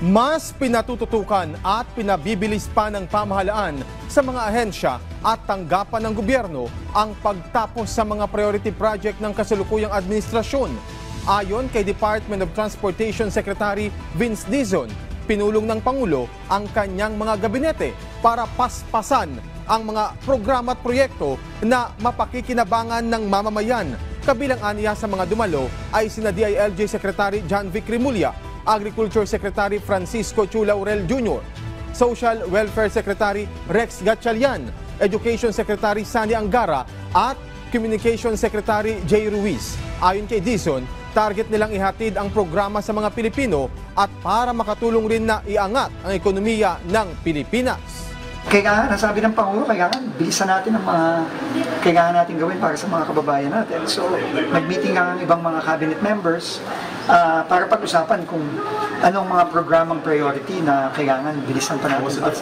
Mas pinatututukan at pinabibilis pa ng pamahalaan sa mga ahensya at tanggapan ng gobyerno ang pagtapos sa mga priority project ng kasalukuyang administrasyon. Ayon kay Department of Transportation Secretary Vince Dizon, pinulong ng Pangulo ang kanyang mga gabinete para paspasan ang mga programa at proyekto na mapakikinabangan ng mamamayan. Kabilang aniya sa mga dumalo ay sina DILG Secretary John Vic Rimulya, Agriculture Secretary Francisco Chu Laurel Jr., Social Welfare Secretary Rex Gatchalian, Education Secretary Sani Angara at Communication Secretary Jay Ruiz. Ayon kay Dizon, target nilang ihatid ang programa sa mga Pilipino at para makatulong rin na iangat ang ekonomiya ng Pilipinas. Kailangan, nasabi ng Pangulo, kailangan bilisan natin ang mga kailangan natin gawin para sa mga kababayan natin. So, nag-meeting ang ibang mga cabinet members para pag-usapan kung anong mga programang priority na kailangan bilisan pa natin.